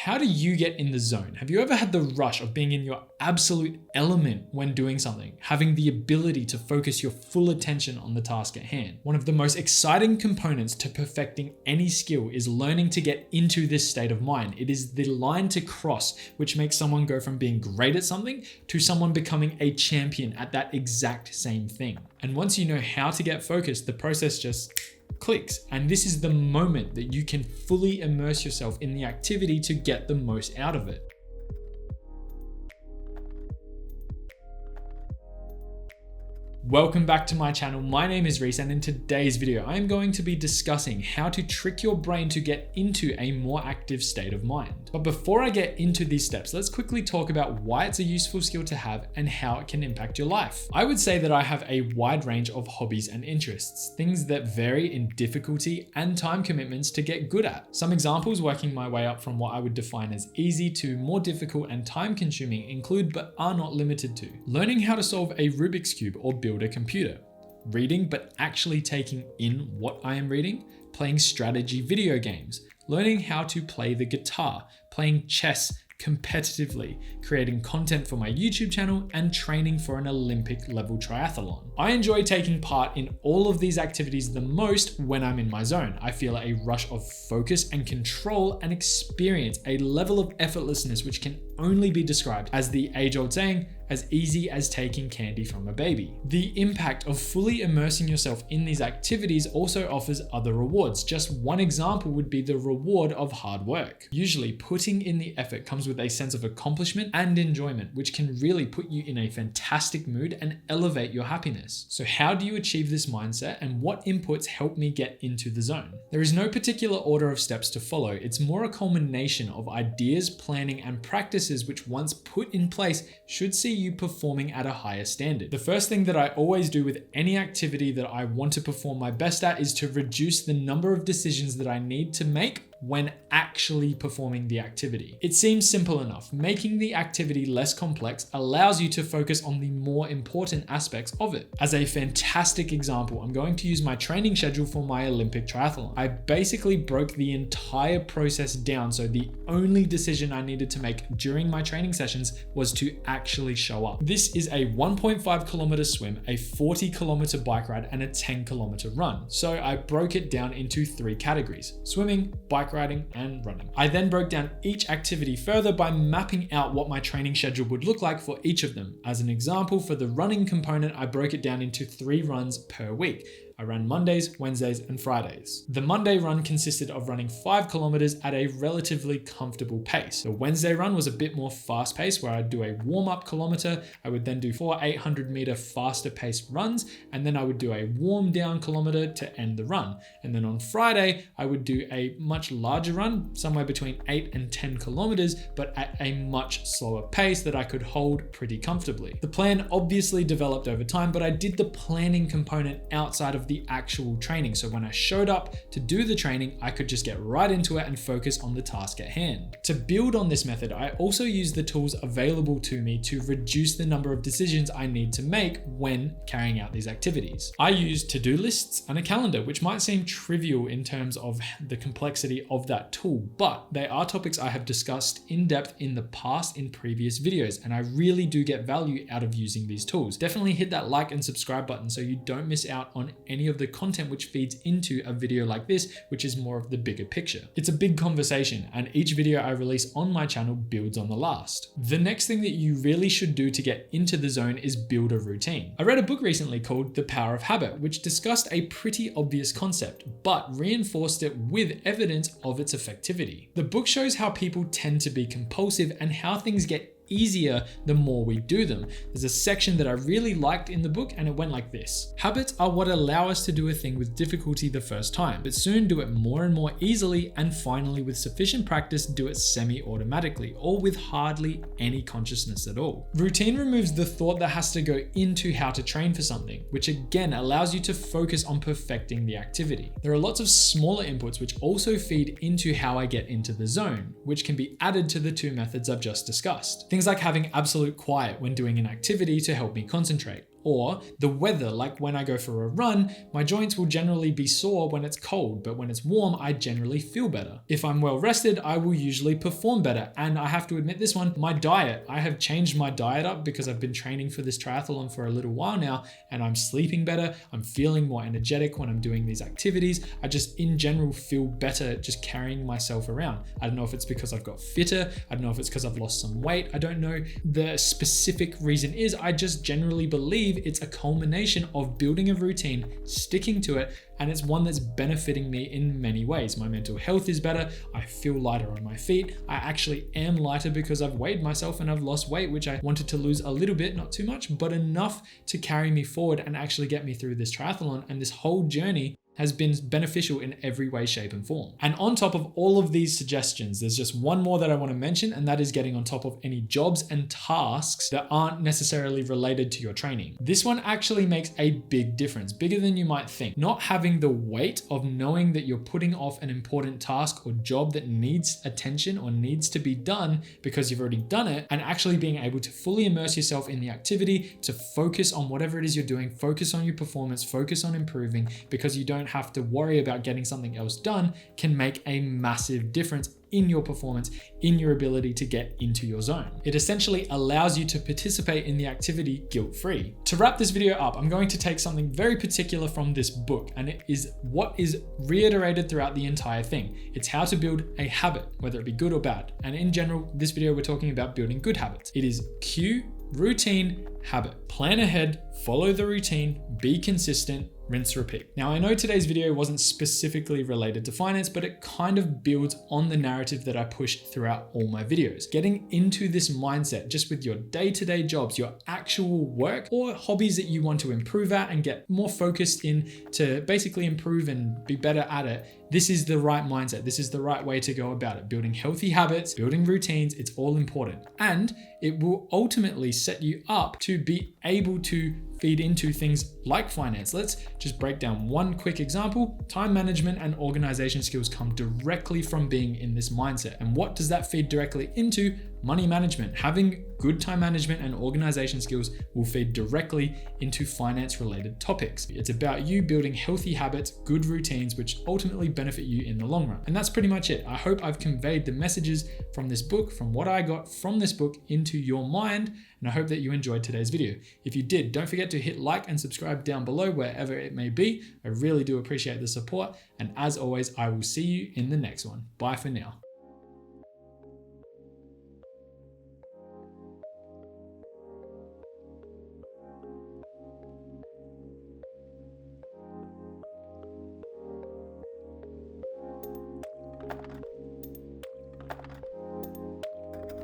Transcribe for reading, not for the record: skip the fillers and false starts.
How do you get in the zone? Have you ever had the rush of being in your absolute element when doing something, having the ability to focus your full attention on the task at hand? One of the most exciting components to perfecting any skill is learning to get into this state of mind. It is the line to cross which makes someone go from being great at something to someone becoming a champion at that exact same thing. And once you know how to get focused, the process just clicks. And this is the moment that you can fully immerse yourself in the activity to get the most out of it. Welcome back to my channel. My name is Reese, and in today's video, I am going to be discussing how to trick your brain to get into a more active state of mind. But before I get into these steps, let's quickly talk about why it's a useful skill to have and how it can impact your life. I would say that I have a wide range of hobbies and interests, things that vary in difficulty and time commitments to get good at. Some examples working my way up from what I would define as easy to more difficult and time consuming include, but are not limited to, learning how to solve a Rubik's Cube or build a computer, reading but actually taking in what I am reading, playing strategy video games, learning how to play the guitar, playing chess competitively, creating content for my YouTube channel, and training for an Olympic level triathlon. I enjoy taking part in all of these activities the most when I'm in my zone. I feel a rush of focus and control and experience a level of effortlessness which can only be described as the age-old saying, as easy as taking candy from a baby. The impact of fully immersing yourself in these activities also offers other rewards. Just one example would be the reward of hard work. Usually, putting in the effort comes with a sense of accomplishment and enjoyment, which can really put you in a fantastic mood and elevate your happiness. So how do you achieve this mindset, and what inputs help me get into the zone? There is no particular order of steps to follow. It's more a culmination of ideas, planning, and practices which, once put in place, should see you performing at a higher standard. The first thing that I always do with any activity that I want to perform my best at is to reduce the number of decisions that I need to make when actually performing the activity. It seems simple enough. Making the activity less complex allows you to focus on the more important aspects of it. As a fantastic example, I'm going to use my training schedule for my Olympic triathlon. I basically broke the entire process down, so the only decision I needed to make during my training sessions was to actually show up. This is a 1.5 kilometer swim, a 40 kilometer bike ride, and a 10 kilometer run. So I broke it down into 3 categories: swimming, bike riding, and running. I then broke down each activity further by mapping out what my training schedule would look like for each of them. As an example, for the running component, I broke it down into 3 runs per week. I ran Mondays, Wednesdays, and Fridays. The Monday run consisted of running 5 kilometers at a relatively comfortable pace. The Wednesday run was a bit more fast paced, where I'd do a warm-up kilometer. I would then do 4 800 meter faster paced runs, and then I would do a warm down kilometer to end the run. And then on Friday, I would do a much larger run, somewhere between 8 and 10 kilometers, but at a much slower pace that I could hold pretty comfortably. The plan obviously developed over time, but I did the planning component outside of the actual training. So when I showed up to do the training, I could just get right into it and focus on the task at hand. To build on this method, I also use the tools available to me to reduce the number of decisions I need to make when carrying out these activities. I use to-do lists and a calendar, which might seem trivial in terms of the complexity of that tool, but they are topics I have discussed in depth in the past in previous videos, and I really do get value out of using these tools. Definitely hit that like and subscribe button so you don't miss out on any of the content which feeds into a video like this, which is more of the bigger picture. It's a big conversation, and each video I release on my channel builds on the last. The next thing that you really should do to get into the zone is build a routine. I read a book recently called The Power of Habit, which discussed a pretty obvious concept, but reinforced it with evidence of its effectivity. The book shows how people tend to be compulsive and how things get easier the more we do them. There's a section that I really liked in the book, and it went like this: habits are what allow us to do a thing with difficulty the first time, but soon do it more and more easily, and finally with sufficient practice do it semi-automatically, or with hardly any consciousness at all. Routine removes the thought that has to go into how to train for something, which again allows you to focus on perfecting the activity. There are lots of smaller inputs which also feed into how I get into the zone, which can be added to the 2 methods I've just discussed. Things like having absolute quiet when doing an activity to help me concentrate, Or the weather, like when I go for a run, my joints will generally be sore when it's cold, but when it's warm, I generally feel better. If I'm well rested, I will usually perform better. And I have to admit this one, my diet. I have changed my diet up because I've been training for this triathlon for a little while now, and I'm sleeping better. I'm feeling more energetic when I'm doing these activities. I just in general feel better just carrying myself around. I don't know if it's because I've got fitter. I don't know if it's because I've lost some weight. I don't know the specific reason is. I just generally believe it's a culmination of building a routine, sticking to it, and it's one that's benefiting me in many ways. My mental health is better. I feel lighter on my feet. I actually am lighter because I've weighed myself and I've lost weight, which I wanted to lose a little bit, not too much, but enough to carry me forward and actually get me through this triathlon. And this whole journey has been beneficial in every way, shape, and form. And on top of all of these suggestions, there's just one more that I want to mention, and that is getting on top of any jobs and tasks that aren't necessarily related to your training. This one actually makes a big difference, bigger than you might think. Not having the weight of knowing that you're putting off an important task or job that needs attention or needs to be done because you've already done it, and actually being able to fully immerse yourself in the activity, to focus on whatever it is you're doing, focus on your performance, focus on improving, because you don't have to worry about getting something else done, can make a massive difference in your performance, in your ability to get into your zone. It essentially allows you to participate in the activity guilt-free. To wrap this video up, I'm going to take something very particular from this book, and it is what is reiterated throughout the entire thing. It's how to build a habit, whether it be good or bad. And in general, this video, we're talking about building good habits. It is cue, routine, habit. Plan ahead, follow the routine, be consistent, rinse, repeat. Now, I know today's video wasn't specifically related to finance, but it kind of builds on the narrative that I push throughout all my videos. Getting into this mindset just with your day-to-day jobs, your actual work, or hobbies that you want to improve at and get more focused in to basically improve and be better at it. This is the right mindset. This is the right way to go about it. Building healthy habits, building routines, it's all important. And it will ultimately set you up to be able to feed into things like finance. Let's just break down one quick example. Time management and organization skills come directly from being in this mindset. And what does that feed directly into? Money management. Having good time management and organization skills will feed directly into finance related topics. It's about you building healthy habits, good routines, which ultimately benefit you in the long run. And that's pretty much it. I hope I've conveyed the messages from this book, from what I got from this book into your mind. And I hope that you enjoyed today's video. If you did, don't forget to hit like and subscribe down below wherever it may be. I really do appreciate the support. And as always, I will see you in the next one. Bye for now.